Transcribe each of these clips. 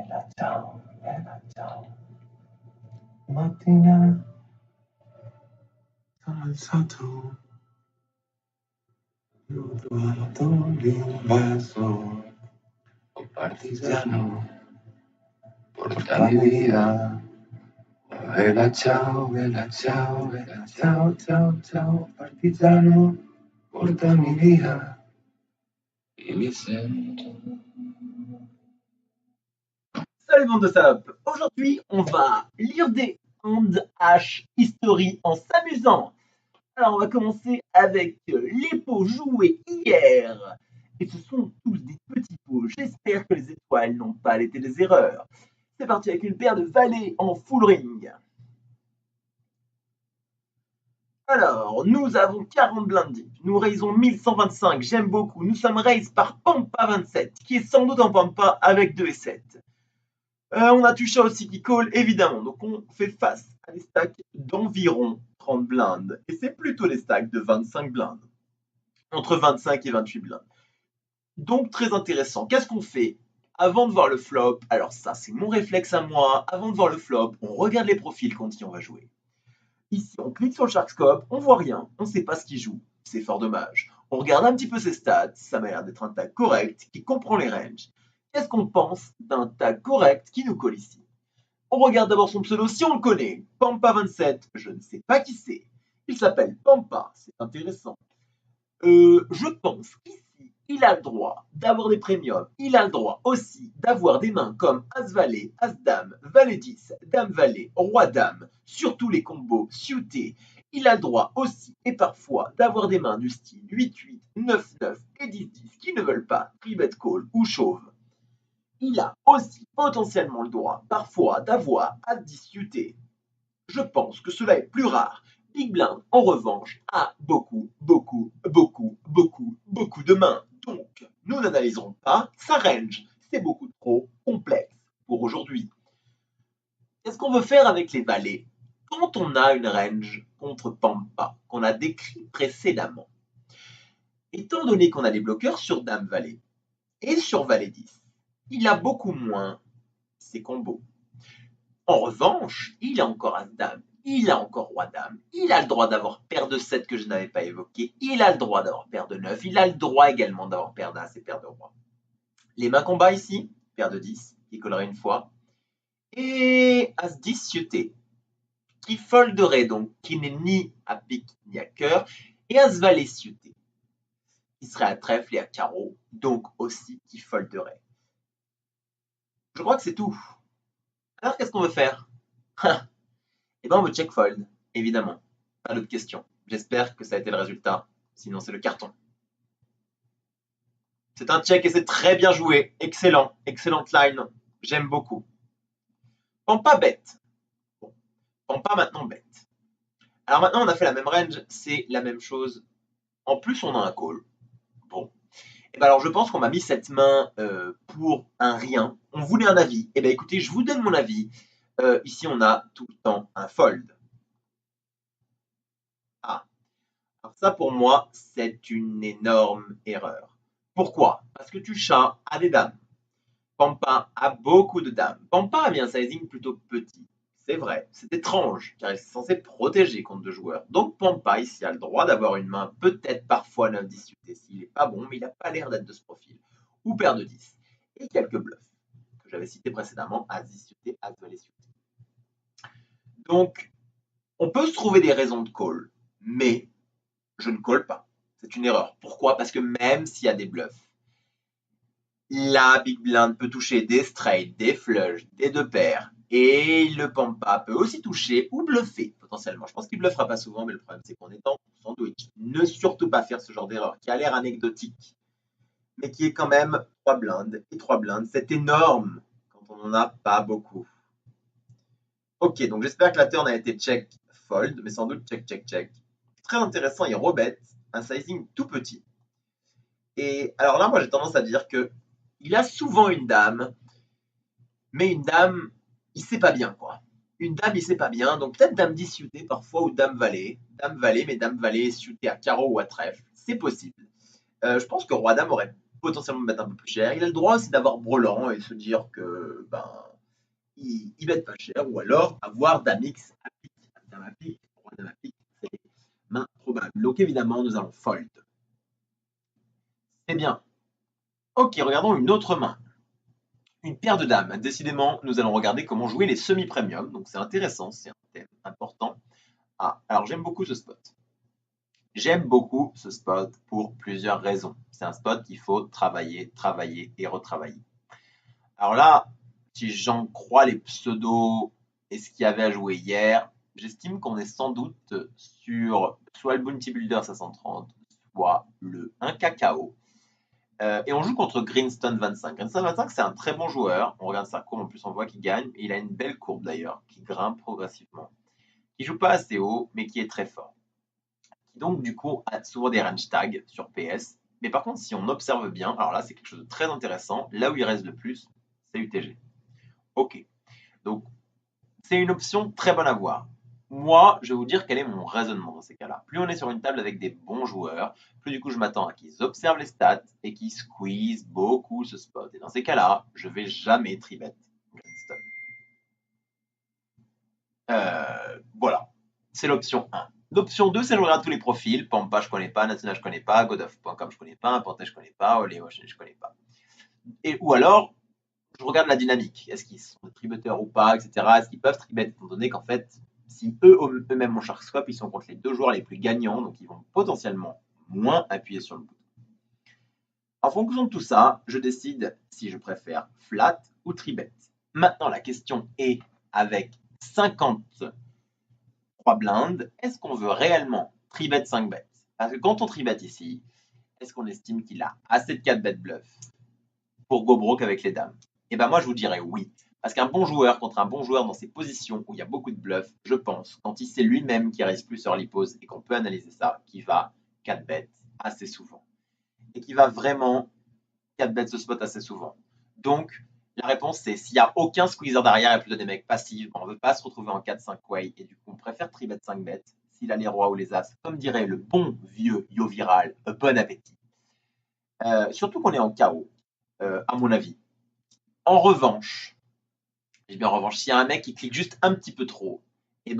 bella ciao. Mattina sono alzato, ho trovato l'invaso, un partigiano, portami via. Bella ciao, bella ciao, bella ciao, ciao, ciao, partigiano, portami via. Et mi sento. Salut bande de salopes. Aujourd'hui, on va lire des And H History en s'amusant. Alors, on va commencer avec les pots joués hier. Et ce sont tous des petits pots. J'espère que les étoiles n'ont pas été des erreurs. C'est parti avec une paire de valets en full ring. Alors, nous avons 40 blindes deep. Nous raisons 1125, j'aime beaucoup. Nous sommes raise par Pampa 27, qui est sans doute en Pampa avec 2 et 7. On a Tucha aussi qui call, évidemment. Donc, on fait face à des stacks d'environ 30 blindes. Et c'est plutôt des stacks de 25 blindes. Entre 25 et 28 blindes. Donc, très intéressant. Qu'est-ce qu'on fait avant de voir le flop? Alors ça, c'est mon réflexe à moi. Avant de voir le flop, on regarde les profils quand on va jouer. Ici, on clique sur le Sharkscope, on voit rien, on ne sait pas ce qu'il joue. C'est fort dommage. On regarde un petit peu ses stats, ça m'a l'air d'être un tag correct qui comprend les ranges. Qu'est-ce qu'on pense d'un tag correct qui nous colle ici? On regarde d'abord son pseudo si on le connaît. Pampa27, je ne sais pas qui c'est. Il s'appelle Pampa, c'est intéressant. Je pense qu'ici, il a le droit d'avoir des premiums. Il a le droit aussi d'avoir des mains comme As-Valet, As-Dame, Valet-10, Dame-Valet, Roi-Dame, surtout les combos suités. Il a le droit aussi et parfois d'avoir des mains du style 8-8, 9-9 et 10-10 qui ne veulent pas Tribet Call ou Chauve. Il a aussi potentiellement le droit parfois d'avoir As-10 suité. Je pense que cela est plus rare. Big Blind, en revanche, a beaucoup de mains. Donc, nous n'analyserons pas sa range. C'est beaucoup trop complexe pour aujourd'hui. Qu'est-ce qu'on veut faire avec les valets? Quand on a une range contre Pampa, qu'on a décrit précédemment, étant donné qu'on a des bloqueurs sur Dame-Valet et sur Valet-10, il a beaucoup moins ses combos. En revanche, il a encore As-Dame, il a encore Roi-Dame, il a le droit d'avoir paire de 7 que je n'avais pas évoqué, il a le droit d'avoir paire de 9, il a le droit également d'avoir paire d'As et paire de Roi. Les mains combat ici, paire de 10, qui collerait une fois, et As-10 suité, qui folderait donc, qui n'est ni à pique ni à cœur, et As-Valet suité, qui serait à trèfle et à carreau, donc aussi qui folderait. Je crois que c'est tout. Alors qu'est-ce qu'on veut faire? Eh bien, on veut check fold, évidemment. Pas d'autres questions. J'espère que ça a été le résultat. Sinon, c'est le carton. C'est un check et c'est très bien joué. Excellent. Excellente line. J'aime beaucoup. Pampa bête. Bon. Pampa maintenant bête. Alors maintenant, on a fait la même range. C'est la même chose. En plus, on a un call. Bon. Et ben alors, je pense qu'on m'a mis cette main pour un rien. On voulait un avis. Eh bien, écoutez, je vous donne mon avis. Ici, on a tout le temps un fold. Ah. Alors ça, pour moi, c'est une énorme erreur. Pourquoi? Parce que Tucha a des dames. Pampa a beaucoup de dames. Pampa a mis un sizing plutôt petit. C'est vrai, c'est étrange, car il est censé protéger contre deux joueurs. Donc Pampa, ici, a le droit d'avoir une main, peut-être parfois 9-10 suité, s'il n'est pas bon, mais il n'a pas l'air d'être de ce profil. Ou paire de 10. Et quelques bluffs, que j'avais cités précédemment, As-10 suité, As-Valet suité. Donc, on peut se trouver des raisons de call, mais je ne call pas. C'est une erreur. Pourquoi? Parce que même s'il y a des bluffs, la Big Blind peut toucher des straight, des flush, des deux paires. Et le Pampa peut aussi toucher ou bluffer potentiellement. Je pense qu'il ne bluffera pas souvent, mais le problème c'est qu'on est dans sandwich. Ne surtout pas faire ce genre d'erreur qui a l'air anecdotique, mais qui est quand même 3 blindes. Et 3 blindes, c'est énorme quand on n'en a pas beaucoup. Ok, donc j'espère que la turn a été check fold, mais sans doute check, check, check. Très intéressant, il rebête un sizing tout petit. Et alors là, moi j'ai tendance à dire que il a souvent une dame, mais une dame, il sait pas bien quoi. Une dame, il sait pas bien, donc peut-être dame 10 suité parfois ou dame valet, mais dame valet suité à carreau ou à trèfle, c'est possible. Je pense que roi dame aurait potentiellement mettre un peu plus cher. Il a le droit aussi d'avoir brelan et se dire que il bête pas cher, ou alors avoir dame X à pique. Dame à pique, roi dame à pique, c'est main probable. Donc évidemment, nous allons fold. C'est bien. Ok, regardons une autre main. Une paire de dames. Décidément, nous allons regarder comment jouer les semi-premium. Donc c'est intéressant, c'est un thème important. Ah, alors j'aime beaucoup ce spot. J'aime beaucoup ce spot pour plusieurs raisons. C'est un spot qu'il faut travailler, travailler et retravailler. Alors là, si j'en crois les pseudos et ce qu'il y avait à jouer hier, j'estime qu'on est sans doute sur soit le Bounty Builder 530, soit le 1 cacao. Et on joue contre Greenstone 25. Greenstone 25, c'est un très bon joueur. On regarde sa courbe, en plus on voit qu'il gagne. Et il a une belle courbe d'ailleurs, qui grimpe progressivement. Qui joue pas assez haut, mais qui est très fort. Qui donc du coup a souvent des range tags sur PS. Mais par contre, si on observe bien, alors là c'est quelque chose de très intéressant. Là où il reste le plus, c'est UTG. Ok. Donc c'est une option très bonne à voir. Moi, je vais vous dire quel est mon raisonnement dans ces cas-là. Plus on est sur une table avec des bons joueurs, plus du coup je m'attends à qu'ils observent les stats et qu'ils squeeze beaucoup ce spot. Et dans ces cas-là, je vais jamais tribet Greenstone. Voilà, c'est l'option 1. L'option 2, c'est je regarde tous les profils. Pampa, je connais pas. National, je connais pas. Godoff.com, je connais pas. Panthé, je connais pas. Oléo, je connais pas. Ou alors, je regarde la dynamique. Est-ce qu'ils sont tributeurs ou pas, etc. Est-ce qu'ils peuvent tribet, étant donné qu'en fait, si eux-mêmes ont Sharkscope, ils sont contre les deux joueurs les plus gagnants, donc ils vont potentiellement moins appuyer sur le bouton. En fonction de tout ça, je décide si je préfère flat ou tribet. Maintenant, la question est, avec 53 blindes, est-ce qu'on veut réellement tribet 5 bêtes? Parce que quand on tribet ici, est-ce qu'on estime qu'il a assez de 4 bêtes bluff pour go broke avec les dames? Et ben moi, je vous dirais oui. Parce qu'un bon joueur contre un bon joueur dans ces positions où il y a beaucoup de bluff, je pense, quand il sait lui-même qu'il reste plus early pose et qu'on peut analyser ça, qu'il va 4 bêtes assez souvent. Et qu'il va vraiment 4 bêtes ce spot assez souvent. Donc, la réponse c'est s'il n'y a aucun squeezer derrière et plutôt des mecs passifs, on ne veut pas se retrouver en 4-5 way et du coup on préfère tribet 5 bêtes s'il a les rois ou les as, comme dirait le bon vieux yo viral, bon appétit. Surtout qu'on est en chaos, à mon avis. En revanche, s'il y a un mec qui clique juste un petit peu trop, et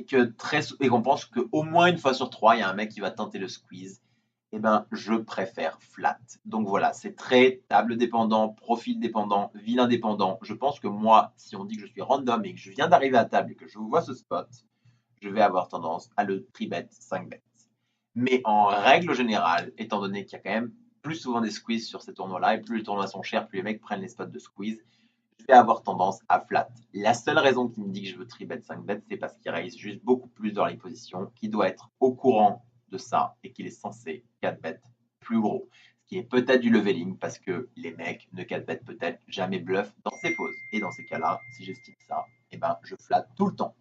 qu'on pense qu'au moins une fois sur 3, il y a un mec qui va tenter le squeeze, je préfère flat. Donc voilà, c'est très table dépendant, profil dépendant, vilain dépendant. Je pense que moi, si on dit que je suis random et que je viens d'arriver à table et que je vois ce spot, je vais avoir tendance à le tribet 5 bêtes. Mais en règle générale, étant donné qu'il y a quand même plus souvent des squeezes sur ces tournois-là, et plus les tournois sont chers, plus les mecs prennent les spots de squeeze, je vais avoir tendance à flat. La seule raison qui me dit que je veux tribet 5 bêtes, c'est parce qu'il raise juste beaucoup plus dans les positions, qu'il doit être au courant de ça et qu'il est censé 4 bêtes plus gros. Ce qui est peut-être du leveling parce que les mecs ne 4 bêtes peut-être jamais bluff dans ces poses. Et dans ces cas-là, si j'estime ça, je flatte tout le temps.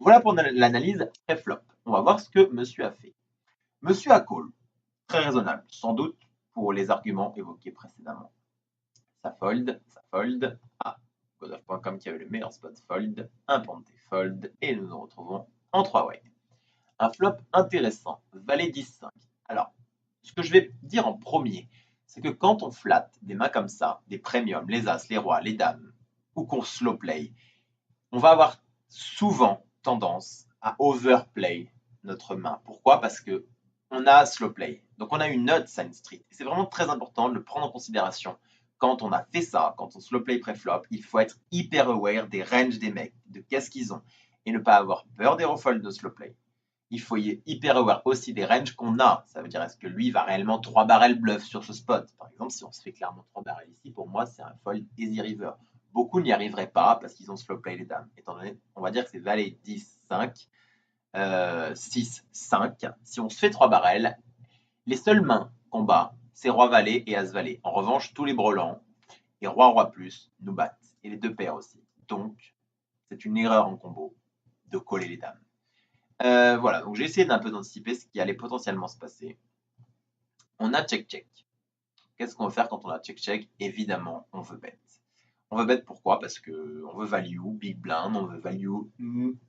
Voilà pour l'analyse pré-flop. On va voir ce que monsieur a fait. Monsieur a call. Très raisonnable, sans doute pour les arguments évoqués précédemment. Ça fold. Ah, Godoff.com qui avait le meilleur spot fold, un Panthé fold, et nous nous retrouvons en 3 way. Un flop intéressant, valet 10-5. Alors, ce que je vais dire en premier, c'est que quand on flatte des mains comme ça, des premiums, les as, les rois, les dames, ou qu'on slow play, on va avoir souvent tendance à overplay notre main. Pourquoi? Parce que on a slow play. Donc on a une note sign street. C'est vraiment très important de le prendre en considération. Quand on a fait ça, quand on slow play pré-flop, il faut être hyper aware des ranges des mecs, de qu'est-ce qu'ils ont, et ne pas avoir peur des refolds de slow play. Il faut y être hyper aware aussi des ranges qu'on a. Ça veut dire, est-ce que lui va réellement 3 barrels bluff sur ce spot? Par exemple, si on se fait clairement 3 barrels ici, pour moi, c'est un fold easy river. Beaucoup n'y arriveraient pas parce qu'ils ont slow play les dames. Étant donné, on va dire que c'est valet 10, 5, 6, 5. Si on se fait 3 barrels, les seules mains qu'on bat, c'est roi valet et as valet. En revanche, tous les brelans et roi roi plus nous battent. Et les deux paires aussi. Donc, c'est une erreur en combo de coller les dames. Voilà, donc j'ai essayé d'un peu d'anticiper ce qui allait potentiellement se passer. On a check-check. Qu'est-ce qu'on veut faire quand on a check-check? Évidemment, on veut bet. On veut bet pourquoi? Parce qu'on veut value, big blind, on veut value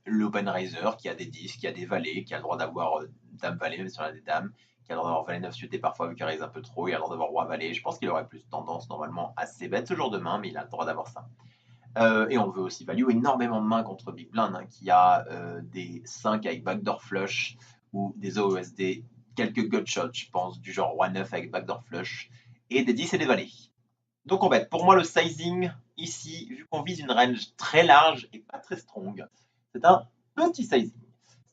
l'open raiser qui a des 10, qui a des valets, qui a le droit d'avoir dame valet, même si on a des dames, qui a l'air d'avoir valet 9 suité parfois vu qu'il raise un peu trop, il a l'air d'avoir roi valet. Je pense qu'il aurait plus tendance normalement à ses bêtes ce jour de main, mais il a le droit d'avoir ça. Et on veut aussi value énormément de mains contre Big Blind, hein, qui a des 5 avec backdoor flush ou des OESD, quelques gutshots, je pense, du genre roi 9 avec backdoor flush, et des 10 et des valets. Donc en fait, pour moi, le sizing ici, vu qu'on vise une range très large et pas très strong, c'est un petit sizing.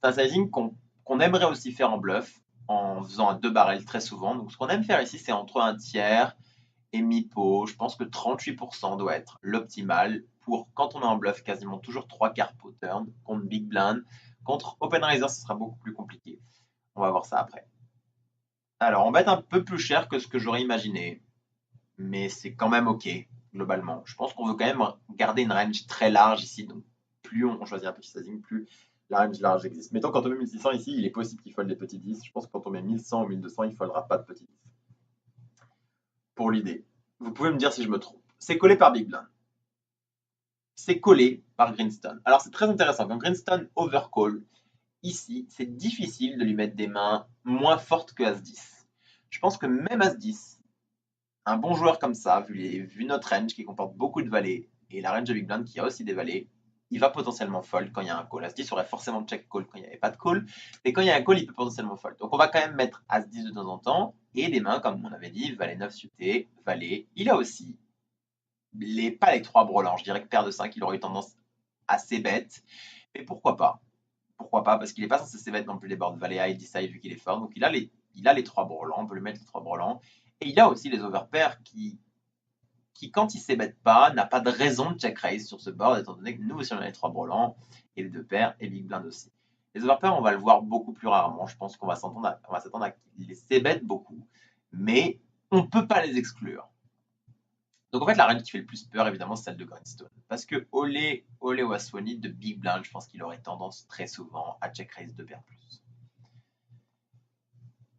C'est un sizing qu'on aimerait aussi faire en bluff, en faisant un 2 barrels très souvent. Donc ce qu'on aime faire ici, c'est entre un tiers et mi-pot. Je pense que 38% doit être l'optimal pour, quand on est en bluff, quasiment toujours 3 quarts pot turn contre Big Blind. Contre Open Raiser, ce sera beaucoup plus compliqué. On va voir ça après. Alors, on va être un peu plus cher que ce que j'aurais imaginé, mais c'est quand même ok, globalement. Je pense qu'on veut quand même garder une range très large ici, donc plus on choisit un petit sizing, plus la range large existe. Mettons, quand on met 1600 ici, il est possible qu'il fold des petits 10. Je pense que quand on met 1100 ou 1200, il ne foldera pas de petits 10. Pour l'idée. Vous pouvez me dire si je me trompe. C'est collé par Big Blind. C'est collé par Greenstone. Alors c'est très intéressant. Quand Greenstone overcall, ici, c'est difficile de lui mettre des mains moins fortes que As-10. Je pense que même As-10, un bon joueur comme ça, vu notre range qui comporte beaucoup de valets, et la range de Big Blind qui a aussi des valets, il va potentiellement fold quand il y a un call. As-10 aurait forcément check call quand il n'y avait pas de call, et quand il y a un call, il peut potentiellement fold. Donc on va quand même mettre As-10 de temps en temps, et des mains, comme on avait dit, valet 9 suité, valet. Il a aussi pas les 3 brelans, je dirais que paire de 5, il aurait eu tendance assez bête, mais pourquoi pas? Pourquoi pas? Parce qu'il n'est pas censé se mettre non plus les boards valet A et 10 vu qu'il est fort, donc il a les 3 brelans, on peut lui mettre les 3 brelans, et il a aussi les overpairs qui quand il ne s'ébête pas, n'a pas de raison de check raise sur ce board, étant donné que nous aussi on a les 3 brelans, et les 2 paires, et Big Blind aussi. Les overpairs, on va le voir beaucoup plus rarement, je pense qu'on va s'attendre à qu'il les s'ébête beaucoup, mais on ne peut pas les exclure. Donc en fait, la range qui fait le plus peur, évidemment, c'est celle de Greenstone. Parce que Olé Waswani de Big Blind, je pense qu'il aurait tendance très souvent à check raise 2 paires plus.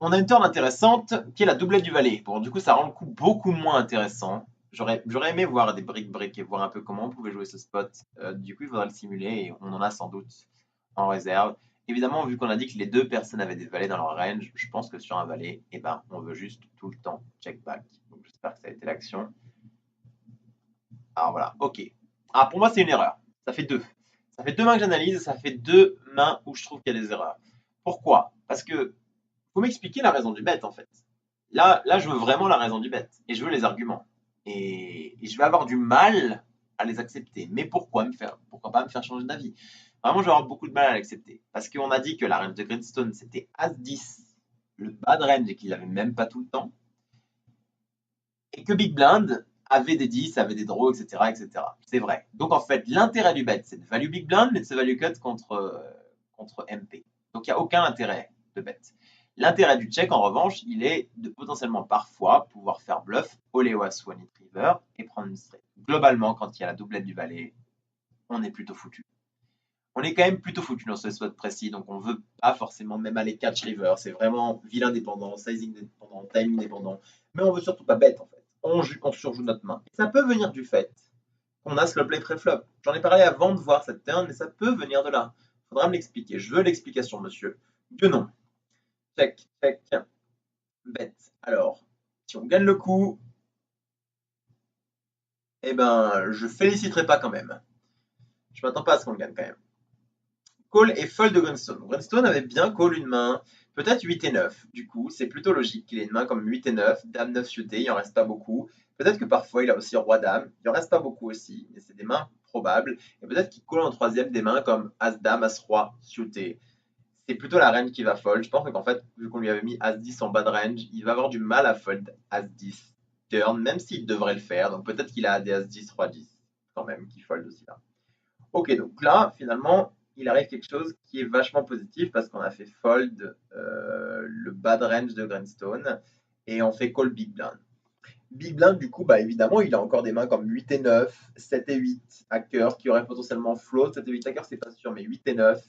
On a une turn intéressante qui est la doublette du valet. Bon, du coup, ça rend le coup beaucoup moins intéressant. J'aurais aimé voir des brick et voir un peu comment on pouvait jouer ce spot. Du coup, il faudra le simuler et on en a sans doute en réserve. Évidemment, vu qu'on a dit que les 2 personnes avaient des valets dans leur range, je pense que sur un valet, eh ben, on veut juste tout le temps check back. Donc j'espère que ça a été l'action. Alors voilà, ok. Ah, pour moi, c'est une erreur. Ça fait 2. Ça fait 2 mains que j'analyse et ça fait 2 mains où je trouve qu'il y a des erreurs. Pourquoi? Parce que faut m'expliquer la raison du bet en fait. Là, je veux vraiment la raison du bet et je veux les arguments. Et je vais avoir du mal à les accepter. Mais pourquoi pas me faire changer d'avis? Vraiment, je vais avoir beaucoup de mal à l'accepter. Parce qu'on a dit que la range de Greenstone, c'était As-10, le bad range et qu'il n'avait même pas tout le temps. Et que Big Blind avait des 10, avait des draws, etc. etc. C'est vrai. Donc en fait, l'intérêt du bet, c'est de value Big Blind, mais de se value cut contre MP. Donc il n'y a aucun intérêt de bet. L'intérêt du check, en revanche, il est de potentiellement parfois pouvoir faire bluff Olewa Swanee River et prendre une straight. Globalement, quand il y a la doublette du valet, on est plutôt foutu. On est quand même plutôt foutu dans ce spot précis, donc on veut pas forcément même aller catch river. C'est vraiment vilain dépendant, sizing dépendant, timing dépendant, mais on veut surtout pas bet en fait. On surjoue notre main. Et ça peut venir du fait qu'on a slot play pré-flop. J'en ai parlé avant de voir cette turn, mais ça peut venir de là. Faudra me l'expliquer. Je veux l'explication, monsieur. Que non. Check, check, bet. Alors, si on gagne le coup, eh ben, je féliciterai pas quand même. Je m'attends pas à ce qu'on gagne quand même. Call et fold de Greenstone. Greenstone avait bien call une main, peut-être 8 et 9. Du coup, c'est plutôt logique qu'il ait une main comme 8 et 9, dame 9 suité, il en reste pas beaucoup. Peut-être que parfois il a aussi roi dame, il en reste pas beaucoup aussi, mais c'est des mains probables. Et peut-être qu'il call en troisième des mains comme as dame, as roi suité. C'est plutôt la reine qui va fold. Je pense qu'en fait, vu qu'on lui avait mis as 10 en bas de range, il va avoir du mal à fold as 10 turn, même s'il devrait le faire. Donc peut-être qu'il a des as 10, roi 10 quand même, qui fold aussi là. Ok, donc là, finalement, il arrive quelque chose qui est vachement positif parce qu'on a fait fold le bad range de Greenstone et on fait call Big Blind. Big Blind, du coup, bah, évidemment, il a encore des mains comme 8 et 9, 7 et 8 à cœur qui auraient potentiellement float. 7 et 8 à cœur, c'est pas sûr, mais 8 et 9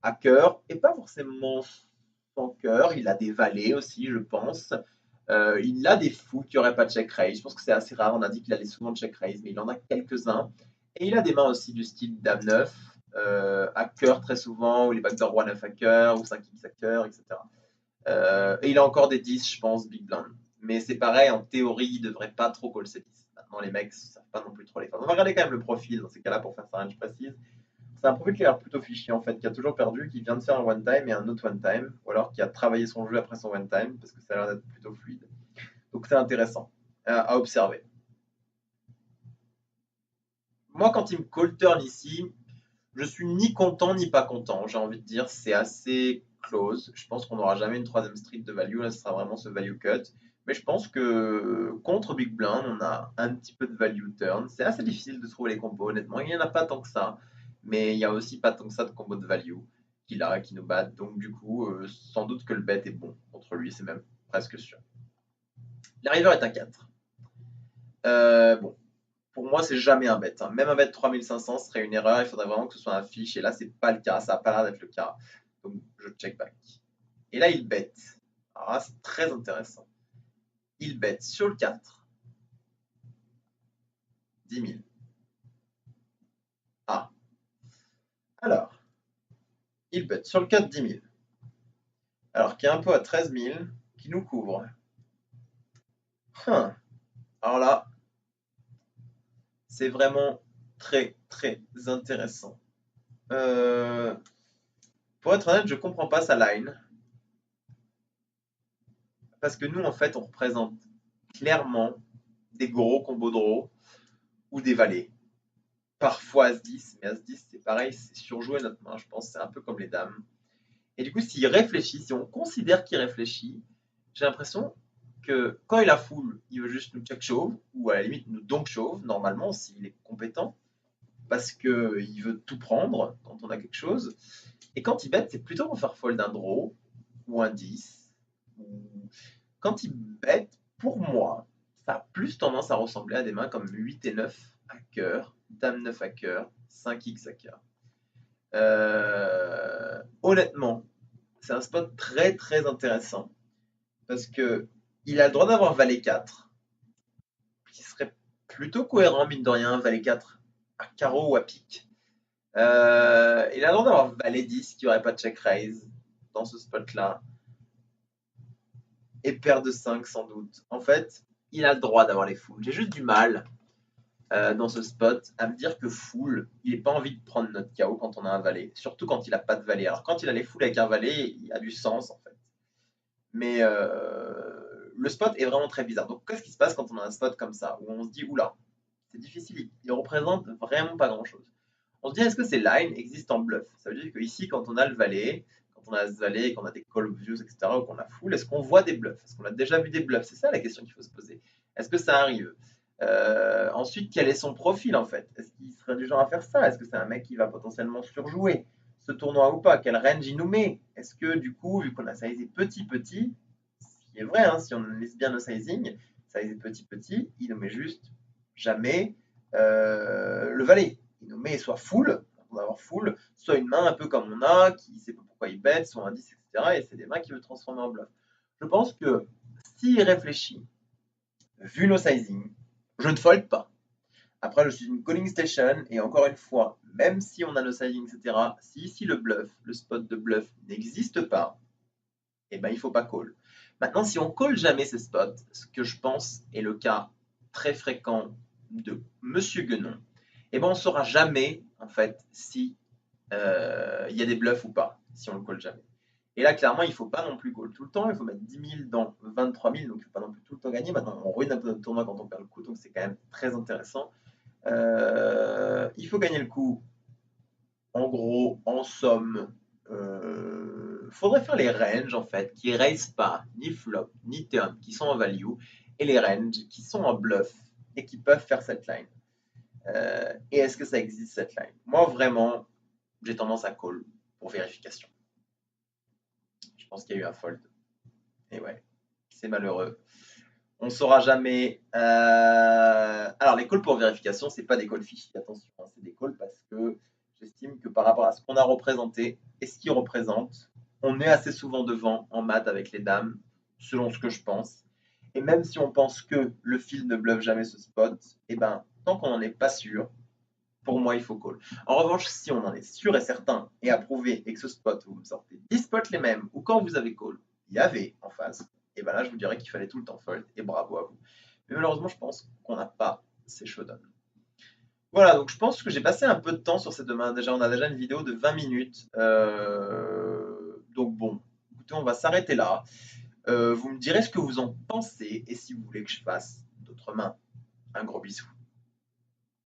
à cœur et pas forcément sans cœur. Il a des valets aussi, je pense. Il a des fous qui n'auraient pas de check raise. Je pense que c'est assez rare. On a dit qu'il allait souvent de check raise, mais il en a quelques-uns. Et il a des mains aussi du style dame 9, à cœur très souvent, ou les backdoor roi 9 à cœur, ou 5x à cœur, etc. Et il a encore des 10, je pense, Big Blind. Mais c'est pareil, en théorie, il devrait pas trop call ses 10. Maintenant, les mecs ne savent pas non plus trop les faire. On va regarder quand même le profil dans ces cas-là pour faire sa range précise. C'est un profil qui a l'air plutôt fichier en fait, qui a toujours perdu, qui vient de faire un one time et un autre one time, ou alors qui a travaillé son jeu après son one time, parce que ça a l'air d'être plutôt fluide. Donc c'est intéressant à observer. Moi, quand il me call turn ici, je suis ni content ni pas content. J'ai envie de dire, c'est assez close. Je pense qu'on n'aura jamais une troisième street de value. Là, ce sera vraiment ce value cut. Mais je pense que contre Big Blind, on a un petit peu de value turn. C'est assez difficile de trouver les combos, honnêtement. Il n'y en a pas tant que ça. Mais il n'y a aussi pas tant que ça de combos de value qui nous battent. Donc, du coup, sans doute que le bet est bon contre lui. C'est même presque sûr. La river est un 4. Bon, pour moi, c'est jamais un bet. Hein. Même un bet 3500 serait une erreur. Il faudrait vraiment que ce soit un fiche. Et là, c'est pas le cas. Ça n'a pas l'air d'être le cas. Donc, je check back. Et là, il bet. Alors là, c'est très intéressant. Il bet sur le 4. 10 000. Ah. Alors, il bet sur le 4, 10 000. Alors, qui est un peu à 13 000, qui nous couvre. Alors là, c'est vraiment très, très intéressant. Pour être honnête, je ne comprends pas sa line. Parce que nous, en fait, on représente clairement des gros combos de draw ou des valets. Parfois As-10, mais As-10, c'est pareil, c'est surjoué notre main, je pense, c'est un peu comme les dames. Et du coup, s'il réfléchit, si on considère qu'il réfléchit, j'ai l'impression que quand il a full, il veut juste nous check chauve, ou à la limite nous donk chauve, normalement, s'il est compétent, parce qu'il veut tout prendre quand on a quelque chose. Et quand il bet, c'est plutôt pour faire fold un draw, ou un 10. Quand il bet, pour moi, ça a plus tendance à ressembler à des mains comme 8 et 9 à cœur, Dame 9 à cœur, 5x à cœur. Honnêtement, c'est un spot très très intéressant parce que il a le droit d'avoir Valet 4, qui serait plutôt cohérent, mine de rien, Valet 4 à carreau ou à pique. Il a le droit d'avoir Valet 10 qui n'aurait pas de check raise dans ce spot-là. Et paire de 5 sans doute. En fait, il a le droit d'avoir les foules. J'ai juste du mal dans ce spot à me dire que full, il n'est pas envie de prendre notre KO quand on a un valet, surtout quand il n'a pas de valet. Alors quand il a les foules avec un valet, il a du sens en fait. Mais le spot est vraiment très bizarre. Donc qu'est-ce qui se passe quand on a un spot comme ça, où on se dit, oula, c'est difficile, il représente vraiment pas grand-chose. On se dit, est-ce que ces lines existent en bluff? Ça veut dire que ici, quand on a le valet, quand on a ce valet, qu'on a des call views, etc., ou qu'on a full, est-ce qu'on voit des bluffs? Est-ce qu'on a déjà vu des bluffs? C'est ça la question qu'il faut se poser. Est-ce que ça arrive? Ensuite, quel est son profil en fait? Est-ce qu'il serait du genre à faire ça? Est-ce que c'est un mec qui va potentiellement surjouer ce tournoi ou pas? Quel range il nous met? Est-ce que du coup, vu qu'on a sizé petit, ce qui est vrai, hein, si on laisse bien nos sizing, sizé petit, il nous met juste jamais le valet. Il nous met soit full, on va avoir full, soit une main un peu comme on a, qui ne sait pas pourquoi il bet, soit un 10, etc. Et c'est des mains qu'il veut transformer en bluff. Je pense que s'il réfléchit, vu nos sizing, je ne fold pas. Après, je suis une calling station et encore une fois, même si on a le sizing, etc., si ici le bluff, le spot de bluff n'existe pas, eh ben, il ne faut pas call. Maintenant, si on call jamais ces spots, ce que je pense est le cas très fréquent de Monsieur Guenon, eh ben, on ne saura jamais, en fait, si il y a des bluffs ou pas, si on le call jamais. Et là, clairement, il ne faut pas non plus call tout le temps. Il faut mettre 10 000 dans 23 000, donc il ne faut pas non plus tout le temps gagner. Maintenant, on ruine un peu notre tournoi quand on perd le coup, donc c'est quand même très intéressant. Il faut gagner le coup. En gros, en somme, faudrait faire les ranges en fait, qui raise pas ni flop ni turn, qui sont en value, et les ranges qui sont en bluff et qui peuvent faire cette line. Et est-ce que ça existe cette line? Moi, vraiment, j'ai tendance à call pour vérification. Je pense qu'il y a eu un fold. Et ouais, c'est malheureux. On ne saura jamais. Alors, les calls pour vérification, c'est pas des calls fichiers, attention, hein, c'est des calls parce que j'estime que par rapport à ce qu'on a représenté et ce qu'il représente, on est assez souvent devant en maths avec les dames, selon ce que je pense. Et même si on pense que le fil ne bluffe jamais ce spot, eh ben, tant qu'on n'en est pas sûr, pour moi, il faut call. En revanche, si on en est sûr et certain et approuvé et que ce spot, vous me sortez 10 spots les mêmes, ou quand vous avez call, il y avait en face, et ben là, je vous dirais qu'il fallait tout le temps fold, et bravo à vous. Mais malheureusement, je pense qu'on n'a pas ces showdowns. Voilà, donc je pense que j'ai passé un peu de temps sur cette demande. Déjà, on a déjà une vidéo de 20 minutes. Donc bon, écoutez, on va s'arrêter là. Vous me direz ce que vous en pensez et si vous voulez que je fasse d'autres mains. Un gros bisou.